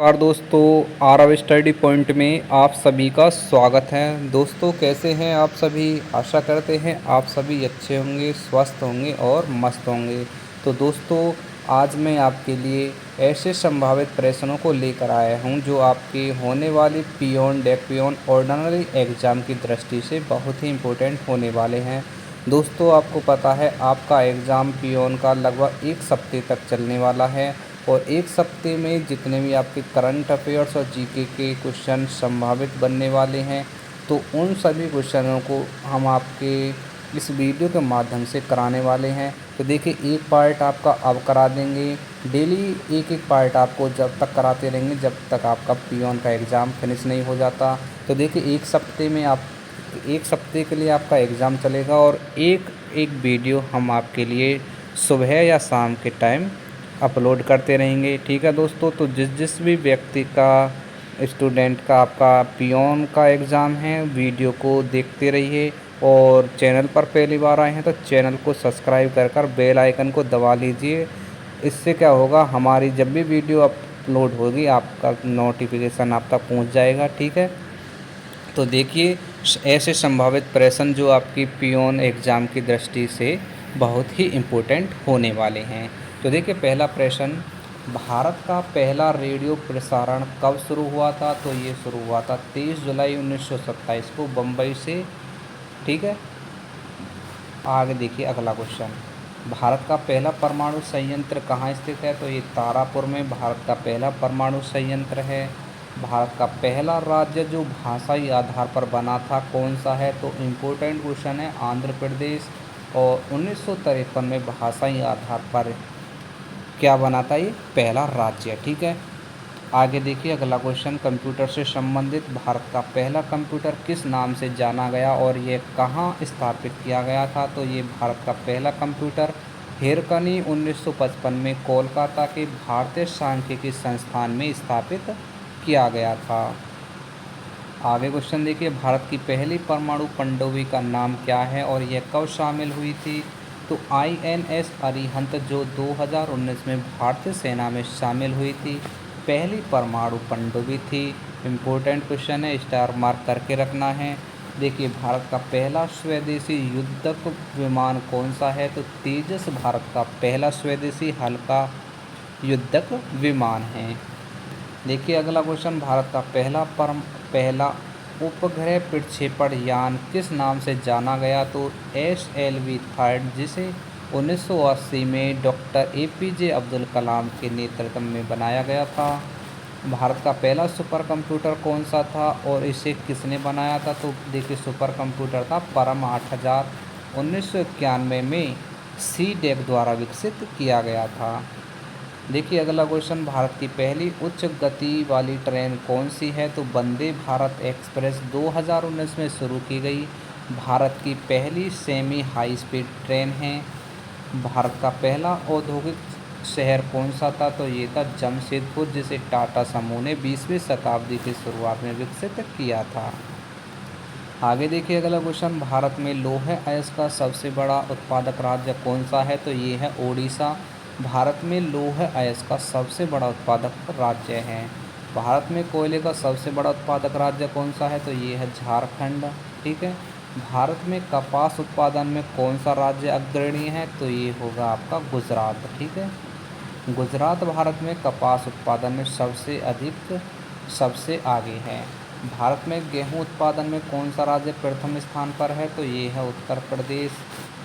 नमस्कार दोस्तों, Aarav study point में आप सभी का स्वागत है। दोस्तों कैसे हैं आप सभी। आशा करते हैं आप सभी अच्छे होंगे, स्वस्थ होंगे और मस्त होंगे। तो दोस्तों आज मैं आपके लिए ऐसे संभावित प्रश्नों को लेकर आया हूं जो आपके होने वाली पियोन डेक पियोन ऑर्डिनरी एग्ज़ाम की दृष्टि से बहुत ही इम्पोर्टेंट होने वाले हैं। दोस्तों आपको पता है आपका एग्ज़ाम पियोन का लगभग एक सप्ताह तक चलने वाला है और एक सप्ते में जितने भी आपके करंट अफेयर्स और जीके के क्वेश्चन संभावित बनने वाले हैं, तो उन सभी क्वेश्चनों को हम आपके इस वीडियो के माध्यम से कराने वाले हैं। तो देखिए एक पार्ट आपका अब करा देंगे, डेली एक एक पार्ट आपको जब तक कराते रहेंगे जब तक आपका पियोन का एग्ज़ाम फिनिश नहीं हो जाता। तो देखिए एक सप्ते के लिए आपका एग्ज़ाम चलेगा और एक एक वीडियो हम आपके लिए सुबह या शाम के टाइम अपलोड करते रहेंगे। ठीक है दोस्तों, तो जिस जिस भी व्यक्ति का स्टूडेंट का आपका पियोन का एग्ज़ाम है, वीडियो को देखते रहिए और चैनल पर पहली बार आए हैं तो चैनल को सब्सक्राइब कर बेल आइकन को दबा लीजिए। इससे क्या होगा, हमारी जब भी वीडियो अपलोड होगी आपका नोटिफिकेशन आप तक पहुंच जाएगा। ठीक है, तो देखिए ऐसे संभावित प्रश्न जो आपकी पियोन एग्ज़ाम की दृष्टि से बहुत ही इम्पोर्टेंट होने वाले हैं। तो देखिए पहला प्रश्न, भारत का पहला रेडियो प्रसारण कब शुरू हुआ था। तो ये शुरू हुआ था 23 जुलाई 1927 को बम्बई से। ठीक है, आगे देखिए अगला क्वेश्चन, भारत का पहला परमाणु संयंत्र कहाँ स्थित है। तो ये तारापुर में भारत का पहला परमाणु संयंत्र है। भारत का पहला राज्य जो भाषाई आधार पर बना था कौन सा है। तो इम्पोर्टेंट क्वेश्चन है, आंध्र प्रदेश। और 1953 में भाषाई आधार पर क्या बना था, ये पहला राज्य। ठीक है, आगे देखिए अगला क्वेश्चन, कंप्यूटर से संबंधित भारत का पहला कंप्यूटर किस नाम से जाना गया और ये कहाँ स्थापित किया गया था। तो ये भारत का पहला कंप्यूटर हिरकनी 1955 में कोलकाता के भारतीय सांख्यिकी संस्थान में स्थापित किया गया था। आगे क्वेश्चन देखिए, भारत की पहली परमाणु पनडुब्बी का नाम क्या है और यह कब शामिल हुई थी। तो INS अरिहंत जो 2019 में भारतीय सेना में शामिल हुई थी, पहली परमाणु पनडुब्बी थी। इम्पोर्टेंट क्वेश्चन है, स्टार मार्क करके रखना है। देखिए भारत का पहला स्वदेशी युद्धक विमान कौन सा है। तो तेजस भारत का पहला स्वदेशी हल्का युद्धक विमान है। देखिए अगला क्वेश्चन, भारत का पहला उपग्रह प्रक्षेपण यान किस नाम से जाना गया। तो SLV थर्ड, जिसे 1980 में डॉक्टर APJ अब्दुल कलाम के नेतृत्व में बनाया गया था। भारत का पहला सुपर कंप्यूटर कौन सा था और इसे किसने बनाया था। तो देखिए सुपर कंप्यूटर था परम 8000, 1991 में CDEC द्वारा विकसित किया गया था। देखिए अगला क्वेश्चन, भारत की पहली उच्च गति वाली ट्रेन कौन सी है। तो वंदे भारत एक्सप्रेस 2019 में शुरू की गई भारत की पहली सेमी हाई स्पीड ट्रेन है। भारत का पहला औद्योगिक शहर कौन सा था। तो ये था जमशेदपुर, जिसे टाटा समूह ने 20वीं शताब्दी की शुरुआत में विकसित किया था। आगे देखिए अगला क्वेश्चन, भारत में लौह अयस्क का सबसे बड़ा उत्पादक राज्य कौन सा है। तो ये है ओडिशा। भारत में लौह अयस्क का सबसे बड़ा उत्पादक राज्य है। भारत में कोयले का सबसे बड़ा उत्पादक राज्य कौन सा है। तो ये है झारखंड। ठीक है, भारत में कपास उत्पादन में कौन सा राज्य अग्रणी है। तो ये होगा आपका गुजरात। ठीक है, गुजरात भारत में कपास उत्पादन में सबसे आगे है। भारत में गेहूं उत्पादन में कौन सा राज्य प्रथम स्थान पर है। तो ये है उत्तर प्रदेश।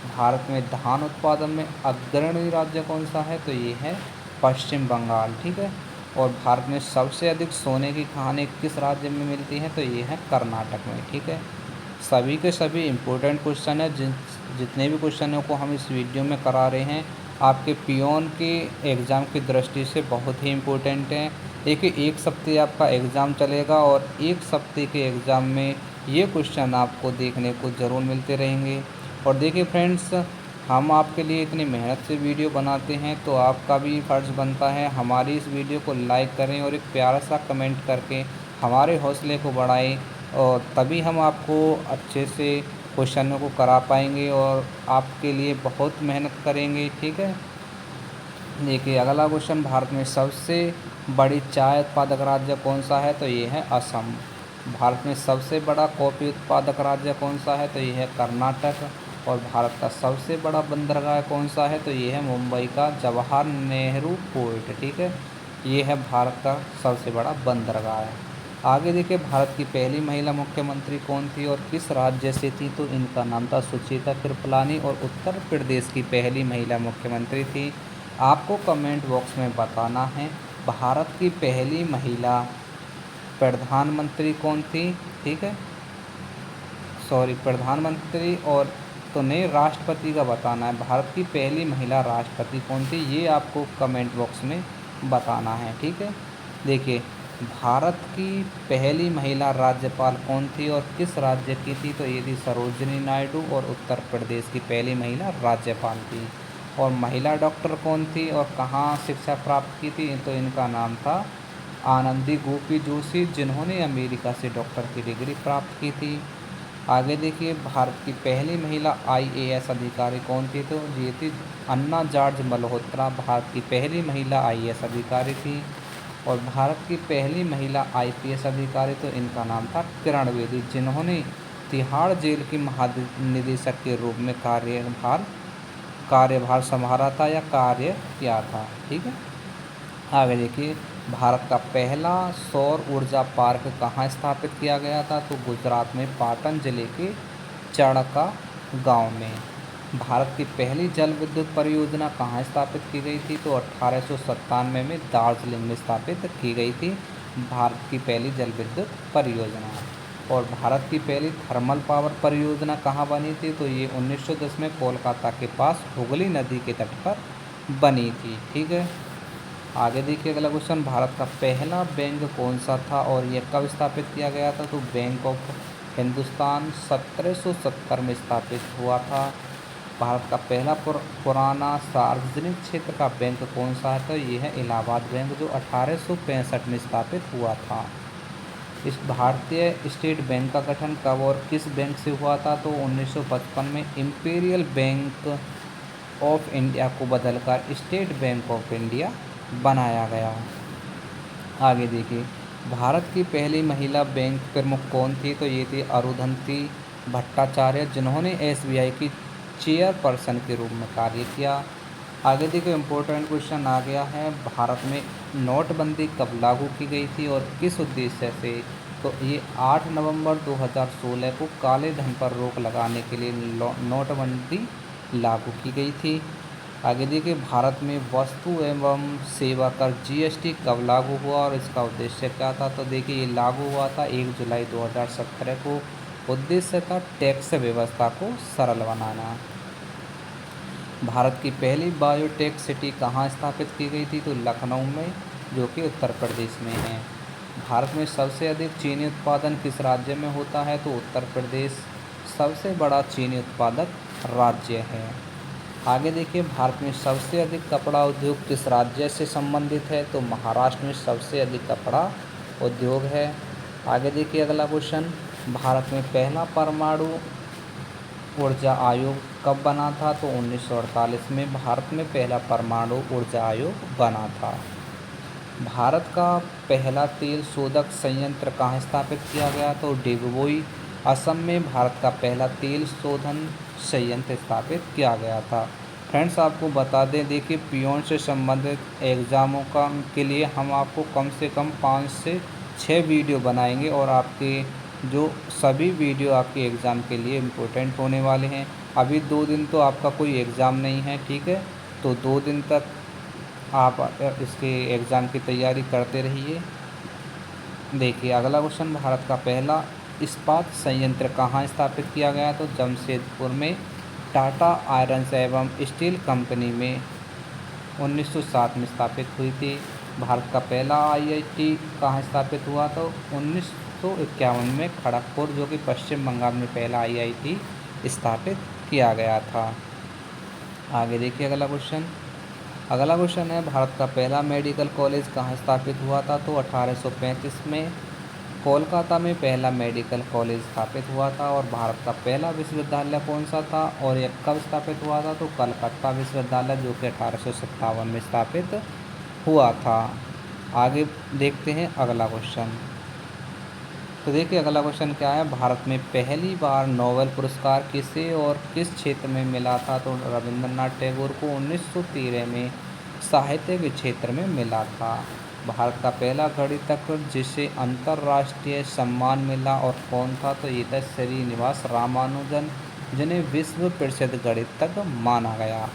भारत में धान उत्पादन में अग्रणी राज्य कौन सा है। तो ये है पश्चिम बंगाल। ठीक है, और भारत में सबसे अधिक सोने की खानें किस राज्य में मिलती हैं। तो ये है कर्नाटक में। ठीक है, सभी के सभी इम्पोर्टेंट क्वेश्चन है। जितने भी क्वेश्चनों को हम इस वीडियो में करा रहे हैं आपके पियोन के एग्ज़ाम की दृष्टि से बहुत ही इम्पोर्टेंट हैं। देखिए एक सप्ताह आपका एग्ज़ाम चलेगा और एक सप्ताह के एग्ज़ाम में ये क्वेश्चन आपको देखने को ज़रूर मिलते रहेंगे। और देखिए फ्रेंड्स, हम आपके लिए इतनी मेहनत से वीडियो बनाते हैं तो आपका भी फ़र्ज़ बनता है हमारी इस वीडियो को लाइक करें और एक प्यारा सा कमेंट करके हमारे हौसले को बढ़ाएं, और तभी हम आपको अच्छे से क्वेश्चनों को करा पाएंगे और आपके लिए बहुत मेहनत करेंगे। ठीक है, देखिए अगला क्वेश्चन, भारत में सबसे बड़ी चाय उत्पादक राज्य कौन सा है? तो ये है असम। भारत में सबसे बड़ा कॉफ़ी उत्पादक राज्य कौन सा है? तो ये है कर्नाटक। और भारत का सबसे बड़ा बंदरगाह कौन सा है? तो ये है मुंबई का जवाहर नेहरू पोर्ट। ठीक है, ये है भारत का सबसे बड़ा बंदरगाह है। आगे देखिए, भारत की पहली महिला मुख्यमंत्री कौन थी और किस राज्य से थी? तो इनका नाम था सुचेता कृपलानी और उत्तर प्रदेश की पहली महिला मुख्यमंत्री थी। आपको कमेंट बॉक्स में बताना है भारत की पहली महिला प्रधानमंत्री कौन थी। ठीक है, सॉरी, प्रधानमंत्री और तो नहीं, राष्ट्रपति का बताना है। भारत की पहली महिला राष्ट्रपति कौन थी, ये आपको कमेंट बॉक्स में बताना है। ठीक है, देखिए, भारत की पहली महिला राज्यपाल कौन थी और किस राज्य की थी? तो ये थी सरोजिनी नायडू और उत्तर प्रदेश की पहली महिला राज्यपाल थी। और महिला डॉक्टर कौन थी और कहाँ शिक्षा प्राप्त की थी? तो इनका नाम था आनंदी गोपी जोशी, जिन्होंने अमेरिका से डॉक्टर की डिग्री प्राप्त की थी। आगे देखिए, भारत की पहली महिला आईएएस अधिकारी कौन थी? तो ये थी अन्ना जॉर्ज मल्होत्रा, भारत की पहली महिला आईएएस अधिकारी थी। और भारत की पहली महिला आईपीएस अधिकारी, तो इनका नाम था किरण बेदी, जिन्होंने तिहाड़ जेल की महानिदेशक के रूप में कार्यभार संभाला था या कार्य किया था। ठीक है, आगे देखिए, भारत का पहला सौर ऊर्जा पार्क कहाँ स्थापित किया गया था? तो गुजरात में पाटन जिले के चड़का गांव में। भारत की पहली जल विद्युत परियोजना कहाँ स्थापित की गई थी? तो 1897 में दार्जिलिंग में स्थापित की गई थी भारत की पहली जल विद्युत परियोजना। और भारत की पहली थर्मल पावर परियोजना कहाँ बनी थी? तो ये 1910 में कोलकाता के पास हुगली नदी के तट पर बनी थी। ठीक है, आगे देखिए अगला क्वेश्चन, भारत का पहला बैंक कौन सा था और यह कब स्थापित किया गया था? तो बैंक ऑफ हिंदुस्तान 1770 में स्थापित हुआ था। भारत का पहला पुराना सार्वजनिक क्षेत्र का बैंक कौन सा है? तो ये है इलाहाबाद बैंक, जो 1865 में स्थापित हुआ था। इस भारतीय स्टेट बैंक का गठन कब और किस बैंक से हुआ था? तो 1955 में इंपीरियल बैंक ऑफ इंडिया को बदलकर स्टेट बैंक ऑफ इंडिया बनाया गया। आगे देखिए, भारत की पहली महिला बैंक प्रमुख कौन थी? तो ये थी अरुंधति भट्टाचार्य, जिन्होंने एसबीआई की चेयरपर्सन के रूप में कार्य किया। आगे देखिए, इम्पोर्टेंट क्वेश्चन आ गया है, भारत में नोटबंदी कब लागू की गई थी और किस उद्देश्य से? तो ये 8 नवंबर 2016 को काले धन पर रोक लगाने के लिए नोटबंदी लागू की गई थी। आगे देखिए, भारत में वस्तु एवं सेवा कर जीएसटी कब लागू हुआ और इसका उद्देश्य क्या था? तो देखिए, ये लागू हुआ था 1 जुलाई 2017 को। उद्देश्य था टैक्स व्यवस्था को सरल बनाना। भारत की पहली बायोटेक सिटी कहाँ स्थापित की गई थी? तो लखनऊ में, जो कि उत्तर प्रदेश में है। भारत में सबसे अधिक चीनी उत्पादन किस राज्य में होता है? तो उत्तर प्रदेश सबसे बड़ा चीनी उत्पादक राज्य है। आगे देखिए, भारत में सबसे अधिक कपड़ा उद्योग किस राज्य से संबंधित है? तो महाराष्ट्र में सबसे अधिक कपड़ा उद्योग है। आगे देखिए अगला क्वेश्चन, भारत में पहला परमाणु ऊर्जा आयोग कब बना था? तो 1948 में भारत में पहला परमाणु ऊर्जा आयोग बना था। भारत का पहला तेल शोधक संयंत्र कहाँ स्थापित किया गया? तो डिगबोई, असम में भारत का पहला तेल शोधन संयंत्र स्थापित किया गया था। फ्रेंड्स, आपको बता दें, देखिए, पियोन से संबंधित एग्ज़ामों का के लिए हम आपको कम से कम 5 से 6 वीडियो बनाएंगे और आपके जो सभी वीडियो आपके एग्ज़ाम के लिए इम्पोर्टेंट होने वाले हैं। अभी 2 दिन तो आपका कोई एग्ज़ाम नहीं है, ठीक है, तो 2 दिन तक आप इसके एग्ज़ाम की तैयारी करते रहिए। देखिए अगला क्वेश्चन, भारत का पहला इस्पात संयंत्र कहाँ स्थापित किया गया? तो जमशेदपुर में टाटा आयरन एवं स्टील कंपनी में 1907 में स्थापित हुई थी। भारत का पहला आईआईटी कहाँ स्थापित हुआ? तो 1951 में खड़गपुर, जो कि पश्चिम बंगाल में पहला आईआईटी स्थापित किया गया था। आगे देखिए अगला क्वेश्चन है, भारत का पहला मेडिकल कॉलेज कहाँ स्थापित हुआ था? तो 1835 में कोलकाता में पहला मेडिकल कॉलेज स्थापित हुआ था। और भारत का पहला विश्वविद्यालय कौन सा था और यह कब स्थापित हुआ था? तो कलकत्ता विश्वविद्यालय, जो कि 1857 में स्थापित हुआ था। आगे देखते हैं अगला क्वेश्चन। तो देखिए अगला क्वेश्चन क्या है, भारत में पहली बार नोबेल पुरस्कार किसे और किस क्षेत्र में मिला था? तो रविंद्रनाथ टैगोर को 1913 में साहित्य के क्षेत्र में मिला था। भारत का पहला गणितज्ञ जिसे अंतर्राष्ट्रीय सम्मान मिला और कौन था? तो ये था श्रीनिवास रामानुजन, जिन्हें विश्व प्रसिद्ध गणितज्ञ माना गया।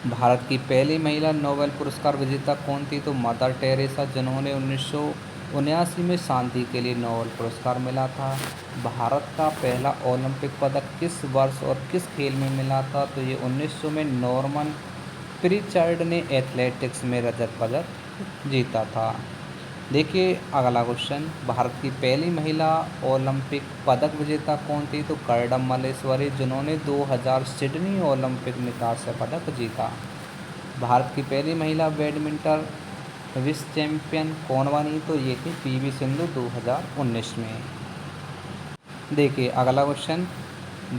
भारत की पहली महिला नोबेल पुरस्कार विजेता कौन थी? तो मदर टेरेसा, जिन्होंने 1979 में शांति के लिए नोबेल पुरस्कार मिला था। भारत का पहला ओलंपिक पदक किस वर्ष और किस खेल में मिला था? तो ये 1900 में नॉर्मन प्रीचर्ड ने एथलेटिक्स में रजत पदक जीता था। देखिए अगला क्वेश्चन, भारत की पहली महिला ओलंपिक पदक विजेता कौन थी? तो कर्डम मल्लेश्वरी, जिन्होंने 2000 सिडनी ओलंपिक में कांस्य पदक जीता। भारत की पहली महिला बैडमिंटन विश्व चैंपियन कौन बनी? तो ये थी पीवी सिंधु 2019 में। देखिए अगला क्वेश्चन,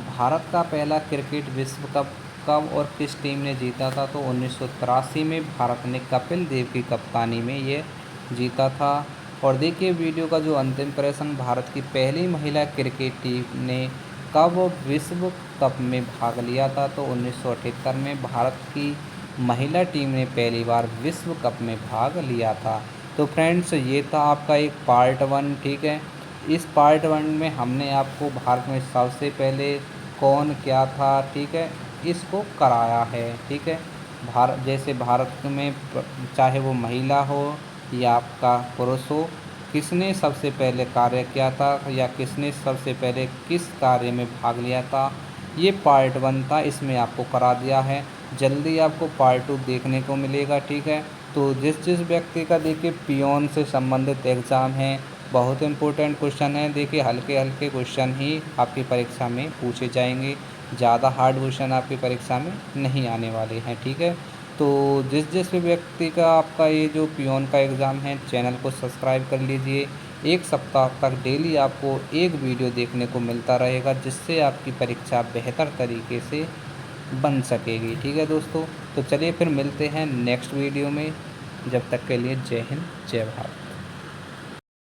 भारत का पहला क्रिकेट विश्व कप कब और किस टीम ने जीता था? तो 1983 में भारत ने कपिल देव की कप्तानी में ये जीता था। और देखिए वीडियो का जो अंतिम प्रश्न, भारत की पहली महिला क्रिकेट टीम ने कब विश्व कप में भाग लिया था? तो 1978 में भारत की महिला टीम ने पहली बार विश्व कप में भाग लिया था। तो फ्रेंड्स ये था आपका एक पार्ट 1, ठीक है। इस पार्ट 1 में हमने आपको भारत में सबसे पहले कौन क्या था, ठीक है, इसको कराया है, ठीक है। जैसे भारत में चाहे वो महिला हो या आपका पुरुष हो, किसने सबसे पहले कार्य किया था या किसने सबसे पहले किस कार्य में भाग लिया था, ये पार्ट 1 था, इसमें आपको करा दिया है। जल्दी आपको पार्ट 2 देखने को मिलेगा, ठीक है। तो जिस जिस व्यक्ति का देखिए पियोन से संबंधित एग्ज़ाम है, बहुत इंपॉर्टेंट क्वेश्चन है, देखिए हल्के हल्के क्वेश्चन ही आपकी परीक्षा में पूछे जाएंगे, ज़्यादा हार्ड क्वेश्चन आपकी परीक्षा में नहीं आने वाले हैं, ठीक है। तो जिस जिस भी व्यक्ति का आपका ये जो पियोन का एग्ज़ाम है, चैनल को सब्सक्राइब कर लीजिए। एक सप्ताह तक डेली आपको एक वीडियो देखने को मिलता रहेगा, जिससे आपकी परीक्षा बेहतर तरीके से बन सकेगी, ठीक है दोस्तों। तो चलिए फिर मिलते हैं नेक्स्ट वीडियो में, जब तक के लिए जय हिंद जय भारत।